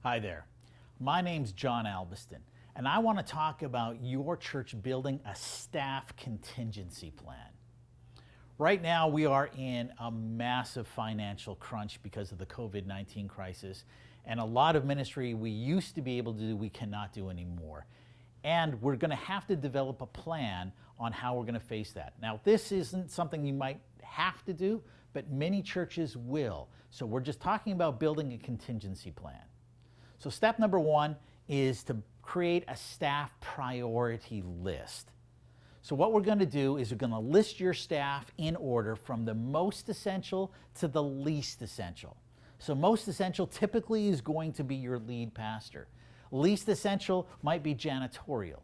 Hi there. My name's John Albiston, and I want to talk about your church building a staff contingency plan. Right now, we are in a massive financial crunch because of the COVID-19 crisis, and a lot of ministry we used to be able to do, we cannot do anymore. And we're going to have to develop a plan on how we're going to face that. Now, this isn't something you might have to do, but many churches will. So we're just talking about building a contingency plan. So step number one is to create a staff priority list. So what we're going to do is we're going to list your staff in order from the most essential to the least essential. So most essential typically is going to be your lead pastor. Least essential might be janitorial.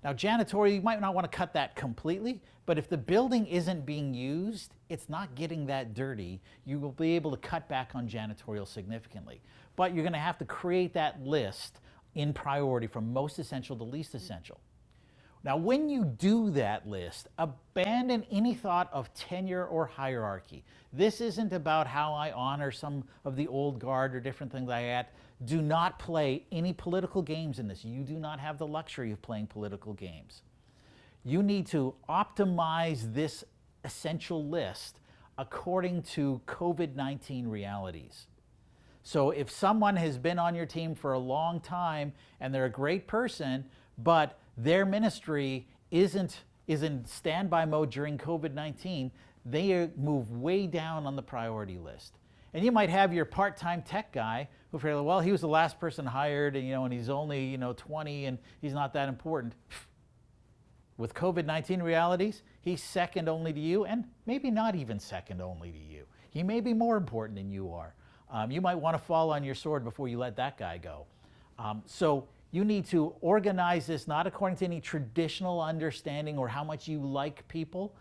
Now janitorial, you might not want to cut that completely, but if the building isn't being used, it's not getting that dirty, you will be able to cut back on janitorial significantly. But you're going to have to create that list in priority from most essential to least essential. Now, when you do that list, abandon any thought of tenure or hierarchy. This isn't about how I honor some of the old guard or different things like that. Do not play any political games in this. You do not have the luxury of playing political games. You need to optimize this essential list according to COVID-19 realities. So if someone has been on your team for a long time and they're a great person, but their ministry is in standby mode during COVID-19, they move way down on the priority list. And you might have your part-time tech guy who figure, well, he was the last person hired, and he's only 20 and he's not that important. With COVID-19 realities, he's second only to you, and maybe not even second only to you. He may be more important than you are. You might want to fall on your sword before you let that guy go. So you need to organize this not according to any traditional understanding or how much you like people,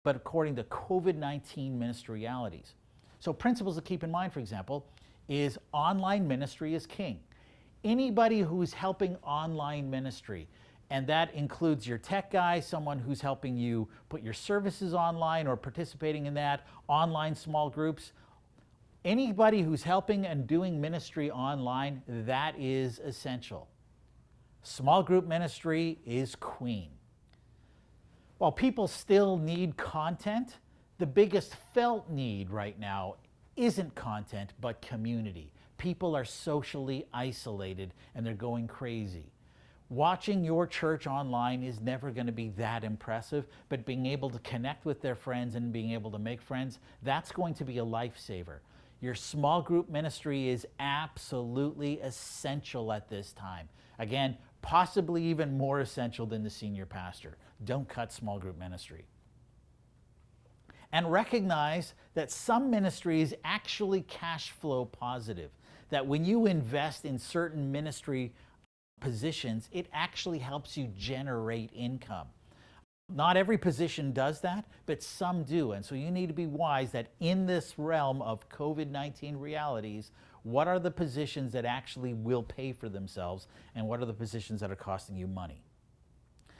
but according to COVID-19 ministry realities. So principles to keep in mind, for example, is online ministry is king. Anybody who's helping online ministry, and that includes your tech guy, someone who's helping you put your services online or participating in that, online small groups, anybody who's helping and doing ministry online, that is essential. Small group ministry is queen. While people still need content, the biggest felt need right now isn't content, but community. People are socially isolated and they're going crazy. Watching your church online is never going to be that impressive, but being able to connect with their friends and being able to make friends, that's going to be a lifesaver. Your small group ministry is absolutely essential at this time. Again, possibly even more essential than the senior pastor. Don't cut small group ministry. And recognize that some ministry is actually cash flow positive. That when you invest in certain ministry positions, it actually helps you generate income. Not every position does that, but some do. And so you need to be wise that in this realm of COVID-19 realities, what are the positions that actually will pay for themselves and what are the positions that are costing you money?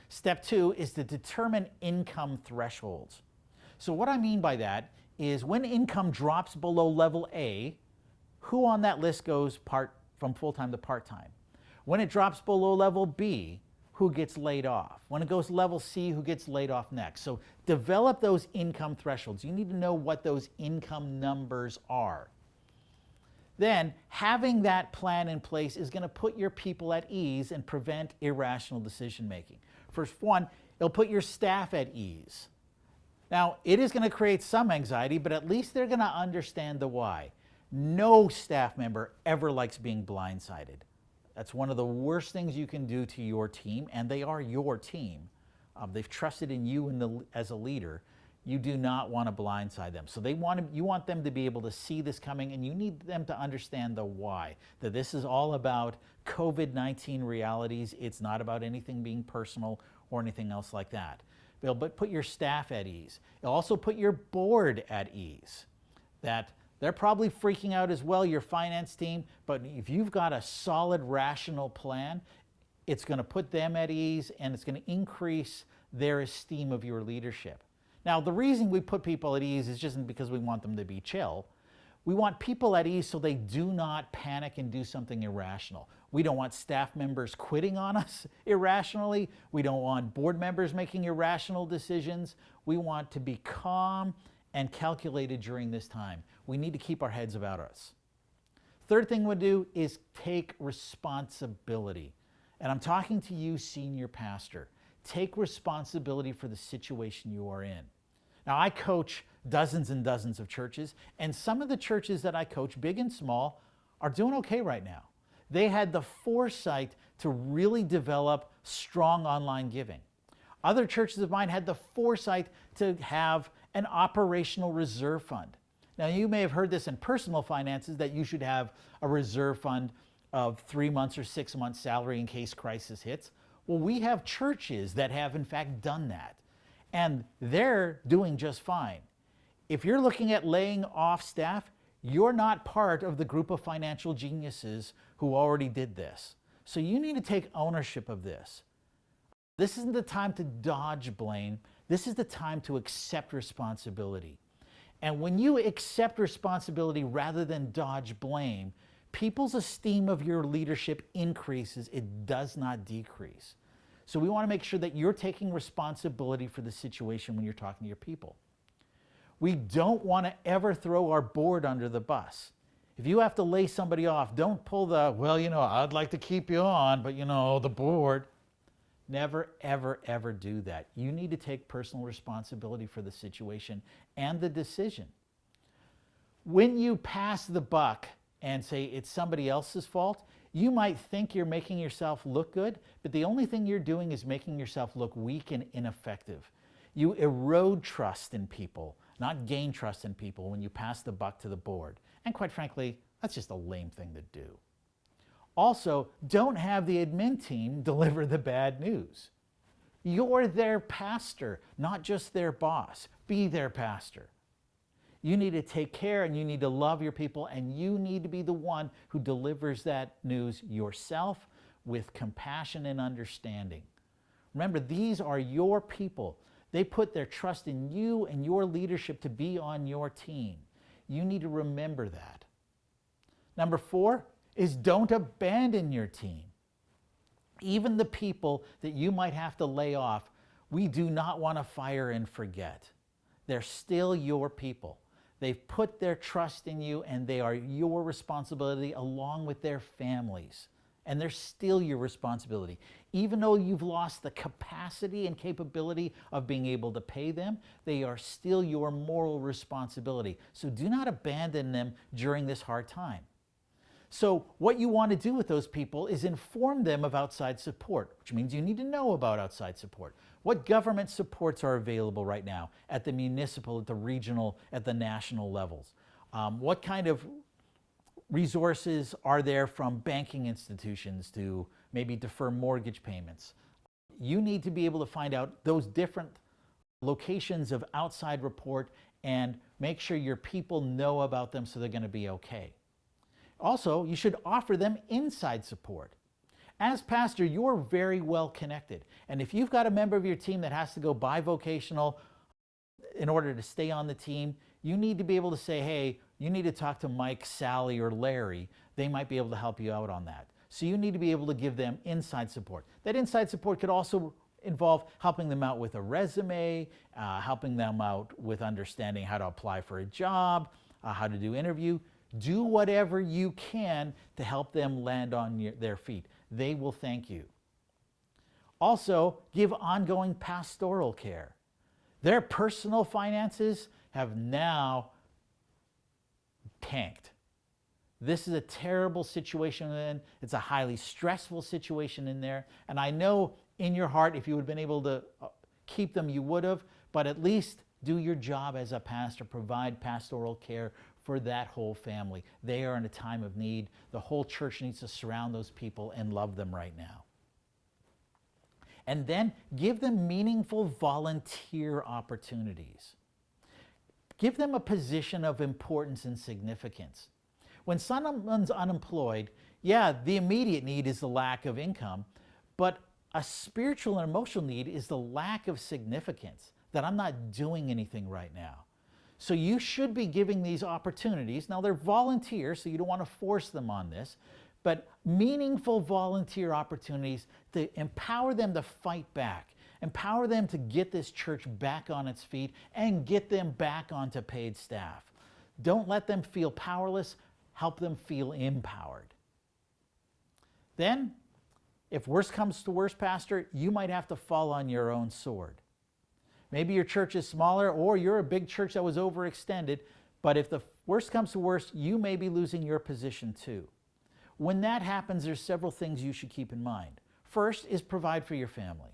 Step two is to determine income thresholds. So what I mean by that is when income drops below level A, who on that list goes from full-time to part-time? When it drops below level B, who gets laid off? When it goes level C, who gets laid off next? So develop those income thresholds. You need to know what those income numbers are. Then having that plan in place is going to put your people at ease and prevent irrational decision making. First one, it'll put your staff at ease. Now, it is going to create some anxiety, but at least they're going to understand the why. No staff member ever likes being blindsided. That's one of the worst things you can do to your team, and they are your team. They've trusted in you as a leader. You do not want to blindside them. So you want them to be able to see this coming, and you need them to understand the why. That this is all about COVID-19 realities. It's not about anything being personal or anything else like that. But put your staff at ease. It'll also put your board at ease. That they're probably freaking out as well, your finance team, but if you've got a solid, rational plan, it's going to put them at ease and it's going to increase their esteem of your leadership. Now, the reason we put people at ease is just because we want them to be chill, We want people at ease so they do not panic and do something irrational. We don't want staff members quitting on us irrationally. We don't want board members making irrational decisions. We want to be calm and calculated during this time. We need to keep our heads about us. Third thing we'll do is take responsibility. And I'm talking to you, senior pastor. Take responsibility for the situation you are in. Now, I coach dozens and dozens of churches, and some of the churches that I coach, big and small, are doing okay right now. They had the foresight to really develop strong online giving. Other churches of mine had the foresight to have an operational reserve fund. Now, you may have heard this in personal finances that you should have a reserve fund of 3 months or 6 months salary in case crisis hits. Well, we have churches that have in fact done that, and they're doing just fine. If you're looking at laying off staff, you're not part of the group of financial geniuses who already did this. So you need to take ownership of this. This isn't the time to dodge blame. This is the time to accept responsibility. And when you accept responsibility rather than dodge blame, people's esteem of your leadership increases. It does not decrease. So we want to make sure that you're taking responsibility for the situation when you're talking to your people. We don't want to ever throw our board under the bus. If you have to lay somebody off, don't pull the, well, I'd like to keep you on, but the board. Never, ever, ever do that. You need to take personal responsibility for the situation and the decision. When you pass the buck and say it's somebody else's fault, you might think you're making yourself look good, but the only thing you're doing is making yourself look weak and ineffective. You erode trust in people, not gain trust in people when you pass the buck to the board. And quite frankly, that's just a lame thing to do. Also, don't have the admin team deliver the bad news. You're their pastor, not just their boss. Be their pastor. You need to take care and you need to love your people, and you need to be the one who delivers that news yourself with compassion and understanding. Remember, these are your people. They put their trust in you and your leadership to be on your team. You need to remember that. Number 4 is don't abandon your team. Even the people that you might have to lay off, we do not want to fire and forget. They're still your people. They've put their trust in you, and they are your responsibility along with their families. And they're still your responsibility. Even though you've lost the capacity and capability of being able to pay them, they are still your moral responsibility. So do not abandon them during this hard time. So what you want to do with those people is inform them of outside support, which means you need to know about outside support. What government supports are available right now at the municipal, at the regional, at the national levels? What kind of resources are there from banking institutions to maybe defer mortgage payments? You need to be able to find out those different locations of outside report and make sure your people know about them so they're going to be okay. Also, you should offer them inside support. As pastor, you're very well connected. And if you've got a member of your team that has to go bivocational in order to stay on the team, you need to be able to say, hey, you need to talk to Mike, Sally, or Larry. They might be able to help you out on that. So you need to be able to give them inside support. That inside support could also involve helping them out with a resume, helping them out with understanding how to apply for a job, how to do interview. Do whatever you can to help them land on their feet. They will thank you. Also, give ongoing pastoral care. Their personal finances have now tanked. This is a terrible situation in. It's a highly stressful situation in there. And I know in your heart, if you would have been able to keep them, you would have. But at least do your job as a pastor. Provide pastoral care for that whole family. They are in a time of need. The whole church needs to surround those people and love them right now. And then give them meaningful volunteer opportunities. Give them a position of importance and significance. When someone's unemployed, yeah, the immediate need is the lack of income, but a spiritual and emotional need is the lack of significance, that I'm not doing anything right now. So you should be giving these opportunities. Now they're volunteer, so you don't want to force them on this, but meaningful volunteer opportunities to empower them to fight back, empower them to get this church back on its feet and get them back onto paid staff. Don't let them feel powerless, help them feel empowered. Then, if worst comes to worst, Pastor, you might have to fall on your own sword. Maybe your church is smaller or you're a big church that was overextended, but if the worst comes to worst, you may be losing your position too. When that happens, there's several things you should keep in mind. First is provide for your family.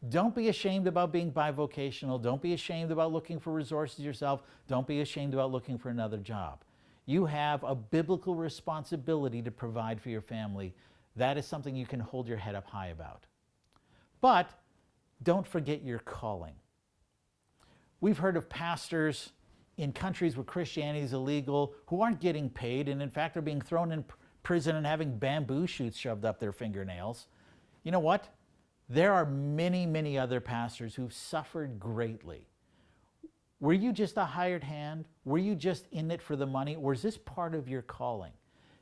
Don't be ashamed about being bivocational. Don't be ashamed about looking for resources yourself. Don't be ashamed about looking for another job. You have a biblical responsibility to provide for your family. That is something you can hold your head up high about. But don't forget your calling. We've heard of pastors in countries where Christianity is illegal who aren't getting paid and in fact are being thrown in prison and having bamboo shoots shoved up their fingernails. You know what? There are many, many other pastors who've suffered greatly. Were you just a hired hand? Were you just in it for the money? Or is this part of your calling?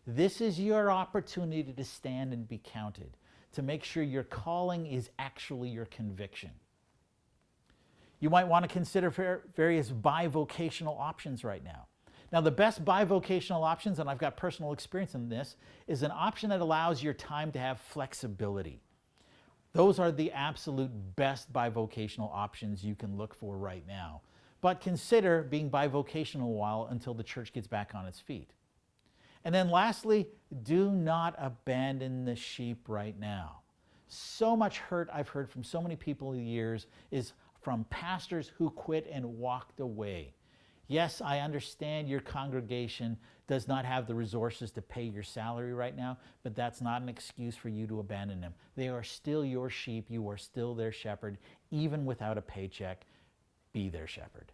This is your opportunity to stand and be counted, to make sure your calling is actually your conviction. You might want to consider various bivocational options right now. Now, the best bivocational options, and I've got personal experience in this, is an option that allows your time to have flexibility. Those are the absolute best bivocational options you can look for right now. But consider being bivocational a while until the church gets back on its feet. And then lastly, do not abandon the sheep right now. So much hurt I've heard from so many people in the years is from pastors who quit and walked away. Yes, I understand your congregation does not have the resources to pay your salary right now, but that's not an excuse for you to abandon them. They are still your sheep. You are still their shepherd. Even without a paycheck, be their shepherd.